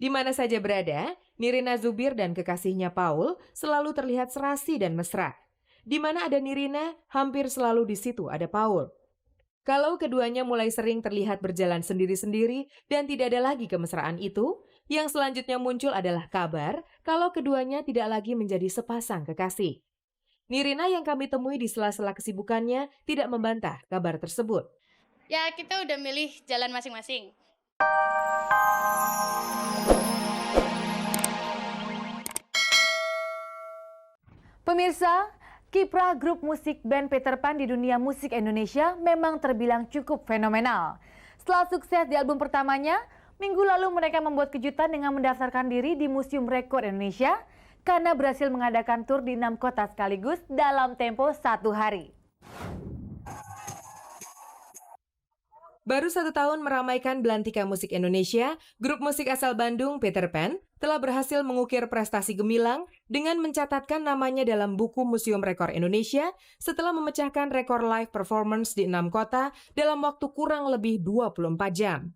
Di mana saja berada, Nirina Zubir dan kekasihnya Paul selalu terlihat serasi dan mesra. Di mana ada Nirina, hampir selalu di situ ada Paul. Kalau keduanya mulai sering terlihat berjalan sendiri-sendiri dan tidak ada lagi kemesraan itu, yang selanjutnya muncul adalah kabar kalau keduanya tidak lagi menjadi sepasang kekasih. Nirina yang kami temui di sela-sela kesibukannya tidak membantah kabar tersebut. Ya, kita udah milih jalan masing-masing. Pemirsa, kiprah grup musik band Peter Pan di dunia musik Indonesia memang terbilang cukup fenomenal. Setelah sukses di album pertamanya, minggu lalu mereka membuat kejutan dengan mendaftarkan diri di Museum Rekor Indonesia karena berhasil mengadakan tur di 6 kota sekaligus dalam tempo 1 hari. Baru 1 tahun meramaikan belantika musik Indonesia, grup musik asal Bandung Peter Pan telah berhasil mengukir prestasi gemilang dengan mencatatkan namanya dalam buku Museum Rekor Indonesia setelah memecahkan rekor live performance di 6 kota dalam waktu kurang lebih 24 jam.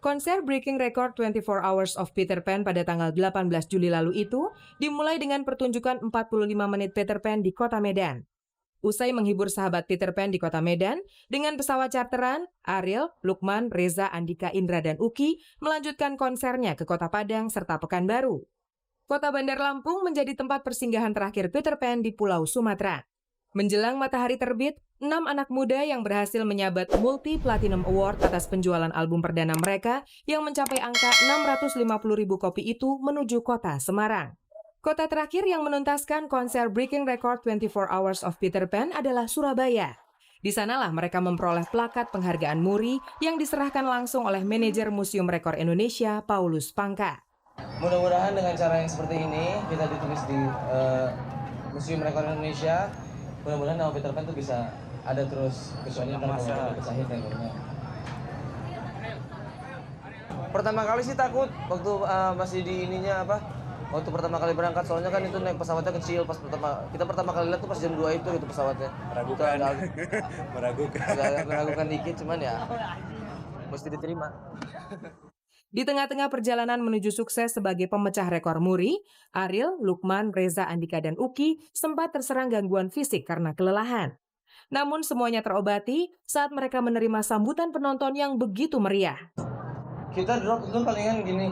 Konser Breaking Record 24 Hours of Peter Pan pada tanggal 18 Juli lalu itu dimulai dengan pertunjukan 45 menit Peter Pan di kota Medan. Usai menghibur sahabat Peter Pan di kota Medan, dengan pesawat charteran, Ariel, Lukman, Reza, Andika, Indra, dan Uki melanjutkan konsernya ke kota Padang serta Pekanbaru. Kota Bandar Lampung menjadi tempat persinggahan terakhir Peter Pan di Pulau Sumatera. Menjelang matahari terbit, 6 anak muda yang berhasil menyabat Multi-Platinum Award atas penjualan album perdana mereka yang mencapai angka 650.000 kopi itu menuju kota Semarang. Kota terakhir yang menuntaskan konser Breaking Record 24 Hours of Peter Pan adalah Surabaya. Di sanalah mereka memperoleh plakat penghargaan Muri yang diserahkan langsung oleh manajer Museum Rekor Indonesia, Paulus Pangka. Mudah-mudahan dengan cara yang seperti ini, kita ditulis di Museum Rekor Indonesia, mudah-mudahan nama Peter Pan itu bisa ada terus, kecuali kalau pecahin rekornya. Pertama kali sih takut, waktu masih di ininya waktu pertama kali berangkat, soalnya kan itu naik pesawatnya kecil. Kita pertama kali lihat tuh pas jam 2 itu pesawatnya. Meragukan dikit, cuman ya mesti diterima. Di tengah-tengah perjalanan menuju sukses sebagai pemecah rekor Muri, Ariel, Lukman, Reza, Andika, dan Uki sempat terserang gangguan fisik karena kelelahan. Namun semuanya terobati saat mereka menerima sambutan penonton yang begitu meriah. Kita drop itu palingan gini,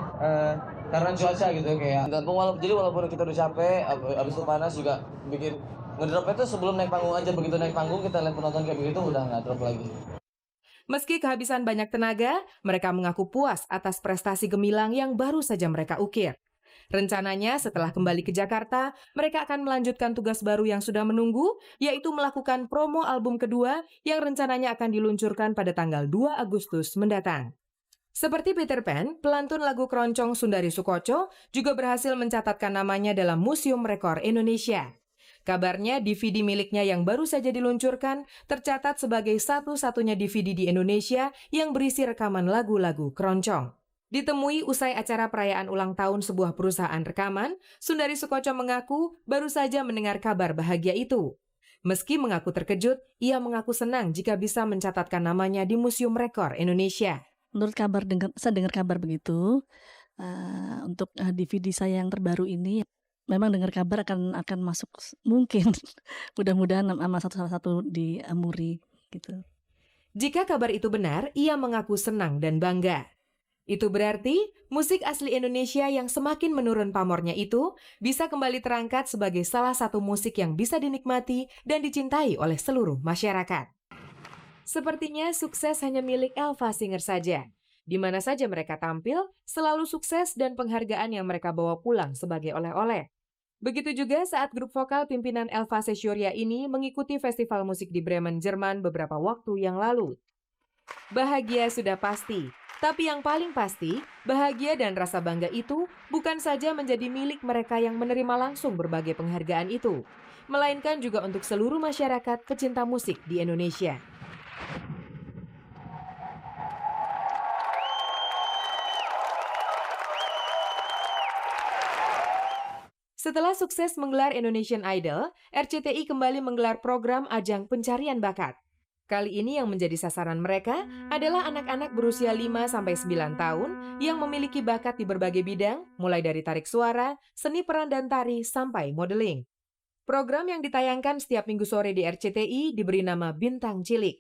karena cuaca gitu kayak. Jadi walaupun kita udah capek, abis itu panas juga bikin ngedropnya tuh sebelum naik panggung aja. Begitu naik panggung kita lihat penonton kayak begitu udah nggak drop lagi. Meski kehabisan banyak tenaga, mereka mengaku puas atas prestasi gemilang yang baru saja mereka ukir. Rencananya setelah kembali ke Jakarta, mereka akan melanjutkan tugas baru yang sudah menunggu, yaitu melakukan promo album kedua yang rencananya akan diluncurkan pada tanggal 2 Agustus mendatang. Seperti Peter Pan, pelantun lagu keroncong Sundari Soekotjo juga berhasil mencatatkan namanya dalam Museum Rekor Indonesia. Kabarnya DVD miliknya yang baru saja diluncurkan tercatat sebagai satu-satunya DVD di Indonesia yang berisi rekaman lagu-lagu keroncong. Ditemui usai acara perayaan ulang tahun sebuah perusahaan rekaman, Sundari Soekotjo mengaku baru saja mendengar kabar bahagia itu. Meski mengaku terkejut, ia mengaku senang jika bisa mencatatkan namanya di Museum Rekor Indonesia. Menurut saya dengar kabar begitu, untuk DVD saya yang terbaru ini, memang dengar kabar akan masuk mungkin, mudah-mudahan sama salah satu di Muri gitu. Jika kabar itu benar, ia mengaku senang dan bangga. Itu berarti musik asli Indonesia yang semakin menurun pamornya itu bisa kembali terangkat sebagai salah satu musik yang bisa dinikmati dan dicintai oleh seluruh masyarakat. Sepertinya sukses hanya milik Elva Singer saja. Di mana saja mereka tampil, selalu sukses dan penghargaan yang mereka bawa pulang sebagai oleh-oleh. Begitu juga saat grup vokal pimpinan Elva Sesyoria ini mengikuti festival musik di Bremen, Jerman beberapa waktu yang lalu. Bahagia sudah pasti, tapi yang paling pasti, bahagia dan rasa bangga itu bukan saja menjadi milik mereka yang menerima langsung berbagai penghargaan itu, melainkan juga untuk seluruh masyarakat pecinta musik di Indonesia. Setelah sukses menggelar Indonesian Idol, RCTI kembali menggelar program Ajang Pencarian Bakat. Kali ini yang menjadi sasaran mereka adalah anak-anak berusia 5-9 tahun yang memiliki bakat di berbagai bidang, mulai dari tarik suara, seni peran dan tari, sampai modeling. Program yang ditayangkan setiap minggu sore di RCTI diberi nama Bintang Cilik.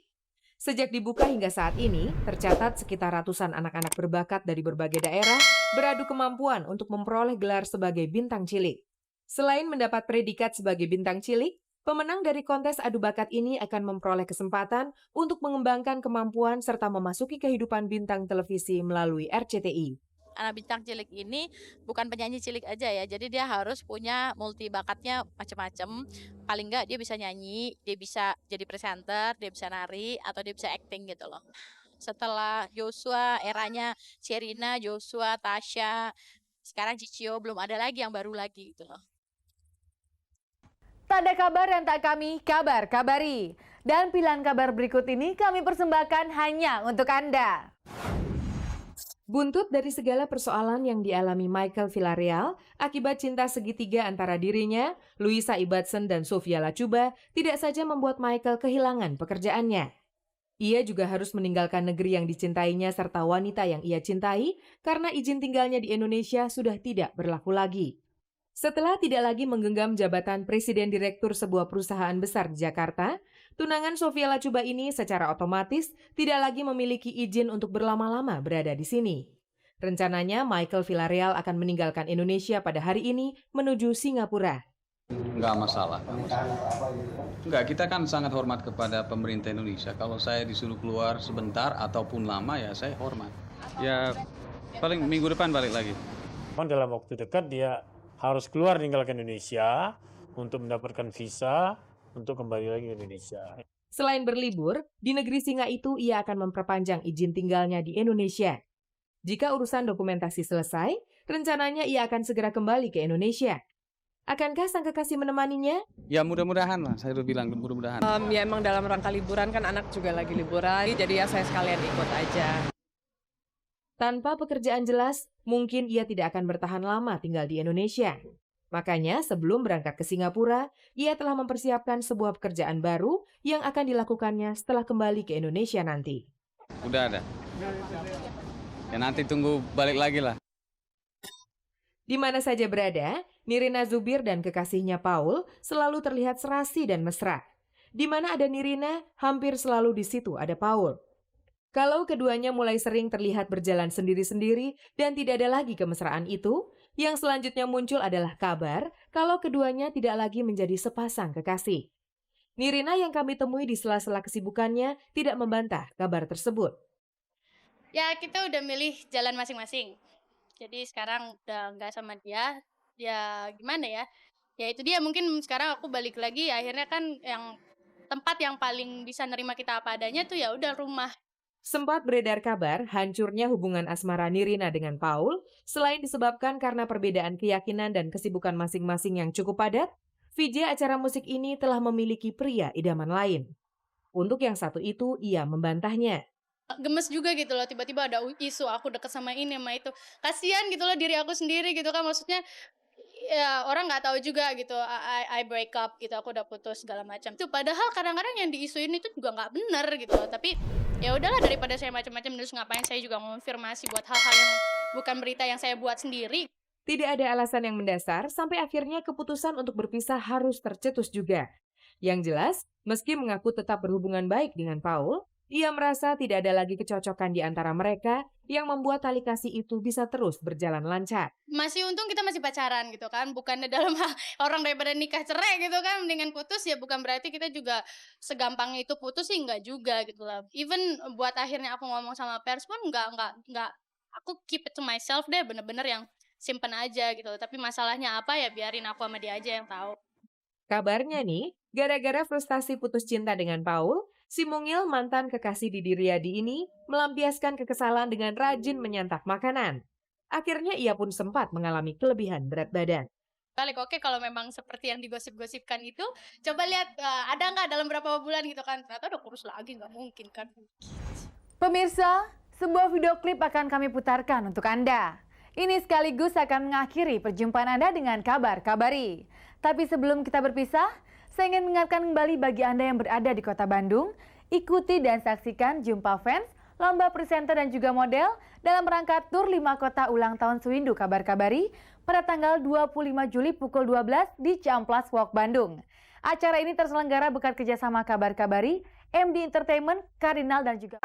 Sejak dibuka hingga saat ini, tercatat sekitar ratusan anak-anak berbakat dari berbagai daerah beradu kemampuan untuk memperoleh gelar sebagai Bintang Cilik. Selain mendapat predikat sebagai Bintang Cilik, pemenang dari kontes adu bakat ini akan memperoleh kesempatan untuk mengembangkan kemampuan serta memasuki kehidupan bintang televisi melalui RCTI. Anak bintang cilik ini bukan penyanyi cilik aja ya, jadi dia harus punya multi bakatnya macam-macam. Paling nggak dia bisa nyanyi, dia bisa jadi presenter, dia bisa nari, atau dia bisa acting gitu loh. Setelah Joshua, eranya Sherina, Joshua, Tasya, sekarang Cicio, belum ada lagi yang baru lagi gitu loh. Tak ada kabar yang tak kami kabar-kabari. Dan pilihan kabar berikut ini kami persembahkan hanya untuk Anda. Buntut dari segala persoalan yang dialami Michael Villarreal akibat cinta segitiga antara dirinya, Luisa Ibbotson dan Sofia Lachuba tidak saja membuat Michael kehilangan pekerjaannya. Ia juga harus meninggalkan negeri yang dicintainya serta wanita yang ia cintai karena izin tinggalnya di Indonesia sudah tidak berlaku lagi. Setelah tidak lagi menggenggam jabatan Presiden Direktur sebuah perusahaan besar di Jakarta, tunangan Sofia Lachuba ini secara otomatis tidak lagi memiliki izin untuk berlama-lama berada di sini. Rencananya Michael Villarreal akan meninggalkan Indonesia pada hari ini menuju Singapura. Nggak masalah. Nggak, kita kan sangat hormat kepada pemerintah Indonesia. Kalau saya disuruh keluar sebentar ataupun lama ya saya hormat. Ya paling minggu depan balik lagi. Dalam waktu dekat dia harus keluar meninggalkan Indonesia untuk mendapatkan visa untuk kembali lagi ke Indonesia. Selain berlibur, di negeri singa itu ia akan memperpanjang izin tinggalnya di Indonesia. Jika urusan dokumentasi selesai, rencananya ia akan segera kembali ke Indonesia. Akankah sang kekasih menemaninya? Ya mudah-mudahan lah, saya udah bilang mudah-mudahan. Ya emang dalam rangka liburan kan anak juga lagi liburan, jadi ya saya sekalian ikut aja. Tanpa pekerjaan jelas, mungkin ia tidak akan bertahan lama tinggal di Indonesia. Makanya sebelum berangkat ke Singapura, ia telah mempersiapkan sebuah pekerjaan baru yang akan dilakukannya setelah kembali ke Indonesia nanti. Udah ada. Ya nanti tunggu balik lagi lah. Di mana saja berada, Nirina Zubir dan kekasihnya Paul selalu terlihat serasi dan mesra. Di mana ada Nirina, hampir selalu di situ ada Paul. Kalau keduanya mulai sering terlihat berjalan sendiri-sendiri dan tidak ada lagi kemesraan itu, yang selanjutnya muncul adalah kabar kalau keduanya tidak lagi menjadi sepasang kekasih. Nirina yang kami temui di sela-sela kesibukannya tidak membantah kabar tersebut. Ya kita udah milih jalan masing-masing. Jadi sekarang udah nggak sama dia. Ya gimana ya? Ya itu dia, mungkin sekarang aku balik lagi. Akhirnya kan yang tempat yang paling bisa nerima kita apa adanya tuh ya udah rumah. Sempat beredar kabar hancurnya hubungan asmara Nirina dengan Paul, selain disebabkan karena perbedaan keyakinan dan kesibukan masing-masing yang cukup padat, VJ acara musik ini telah memiliki pria idaman lain. Untuk yang satu itu, ia membantahnya. Gemes juga gitu loh, tiba-tiba ada isu aku deket sama ini sama itu. Kasian gitu loh diri aku sendiri gitu kan, maksudnya ya orang nggak tahu juga gitu. I break up gitu, aku udah putus segala macam. Itu padahal kadang-kadang yang diisuin itu juga nggak benar gitu loh. Tapi ya udahlah, daripada saya macam-macam terus ngapain saya juga mengonfirmasi buat hal-hal yang bukan berita yang saya buat sendiri. Tidak ada alasan yang mendasar sampai akhirnya keputusan untuk berpisah harus tercetus juga. Yang jelas, meski mengaku tetap berhubungan baik dengan Paul, ia merasa tidak ada lagi kecocokan di antara mereka yang membuat tali kasih itu bisa terus berjalan lancar. Masih untung kita masih pacaran gitu kan, bukannya dalam orang daripada nikah cerai gitu kan, mendingan putus ya bukan berarti kita juga segampang itu putus sih, enggak juga gitu lah. Even buat akhirnya aku ngomong sama pers pun enggak, aku keep it to myself deh, bener-bener yang simpen aja gitu. Tapi masalahnya apa ya biarin aku sama dia aja yang tahu. Kabarnya nih, gara-gara frustasi putus cinta dengan Paul, si mungil mantan kekasih Didi Riyadi ini melampiaskan kekesalan dengan rajin menyantap makanan. Akhirnya ia pun sempat mengalami kelebihan berat badan. Balik oke, kalau memang seperti yang digosip-gosipkan itu, coba lihat ada nggak dalam berapa bulan gitu kan. Ternyata udah kurus lagi, nggak mungkin kan. Pemirsa, sebuah video klip akan kami putarkan untuk Anda. Ini sekaligus akan mengakhiri perjumpaan Anda dengan kabar-kabari. Tapi sebelum kita berpisah, saya ingin mengingatkan kembali bagi Anda yang berada di Kota Bandung, Ikuti dan saksikan jumpa fans, lomba presenter dan juga model dalam rangka tur 5 kota ulang tahun Suwindu Kabar Kabari pada tanggal 25 Juli pukul 12 di Ciamplas Walk Bandung. Acara ini terselenggara berkat kerjasama Kabar Kabari, MD Entertainment, Kardinal dan juga